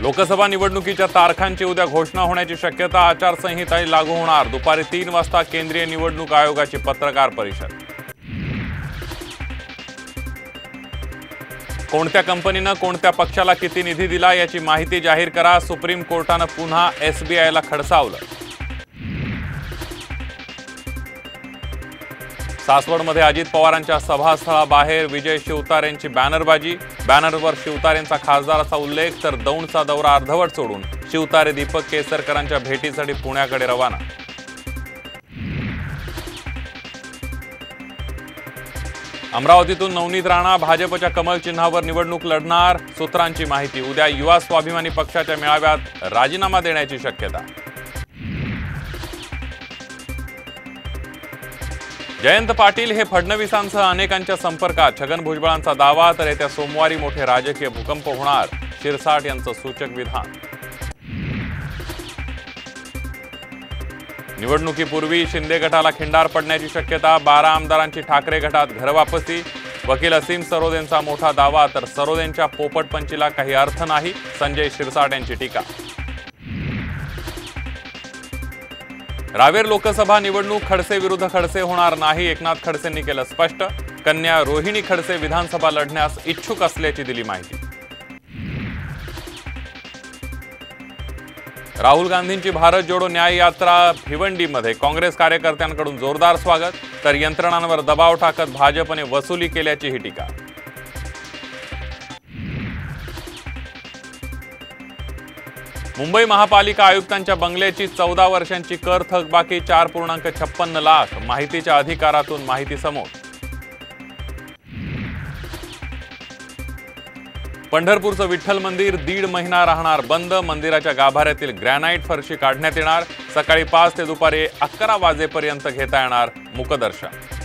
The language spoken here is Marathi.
लोकसभा निवडणुकीच्या तारखांची उद्या घोषणा होण्याची शक्यता। आचारसंहिता लागू होणार। दुपारी 3 वाजता केंद्रीय निवडणूक आयोगाची पत्रकार परिषद। कोणत्या कंपनीने कोणत्या पक्षाला किती निधी दिला याची माहिती जाहीर करा। सुप्रीम कोर्टाने पुन्हा एसबीआयला खडसावलं। सासवडमध्ये अजित पवारांच्या सभास्थळाबाहेर विजय शिवतारेंची बॅनरबाजी। बॅनरवर शिवतारेंचा खासदाराचा उल्लेख तर दौंडचा दौरा अर्धवट सोडून शिवतारे दीपक केसरकरांच्या भेटीसाठी पुण्याकडे रवाना। अमरावतीतून नवनीत राणा भाजपच्या कमल चिन्हावर निवडणूक लढणार। सूत्रांची माहिती, उद्या युवा स्वाभिमानी पक्षाच्या मेळाव्यात राजीनामा देण्याची शक्यता। जयंत पाटील हे फडणवीसांसह अनेकांच्या संपर्कात। छगन भुजबळांचा दावा, तर येत्या सोमवारी मोठे राजकीय भूकंप होणार। शिरसाट यांचं सूचक विधान। निवडणुकीपूर्वी शिंदे गटाला खिंडार पडण्याची शक्यता। 12 आमदारांची ठाकरे गटात घरवापसी। वकील असीम सरोदेंचा मोठा दावा, तर सरोदेंच्या पोपटपंचीला काही अर्थ नाही। संजय शिरसाट यांची टीका। रावेर लोकसभा निवडणूक खडसे विरुद्ध खडसे होणार नाही, एकनाथ खडसेंनी केलं स्पष्ट। कन्या रोहिणी खडसे विधानसभा लढण्यास इच्छुक असल्याची दिली माहिती। राहुल गांधींची भारत जोडो न्याय यात्रा भिवंडीमध्ये काँग्रेस कार्यकर्त्यांकडून जोरदार स्वागत, तर यंत्रणांवर दबाव टाकत भाजपने वसुली केल्याची ही टीका। मुंबई महापालिका आयुक्तांच्या बंगल्याची 14 वर्षांची कर थकबाकी 4.56 लाख। माहितीच्या अधिकारातून माहिती समोर। पंढरपूरचं विठ्ठल मंदिर 1.5 महिना राहणार बंद। मंदिराच्या गाभाऱ्यातील ग्रॅनाइट फरशी काढण्यात येणार। सकाळी 5 ते दुपारी 11 वाजेपर्यंत घेता येणार मुकदर्शन।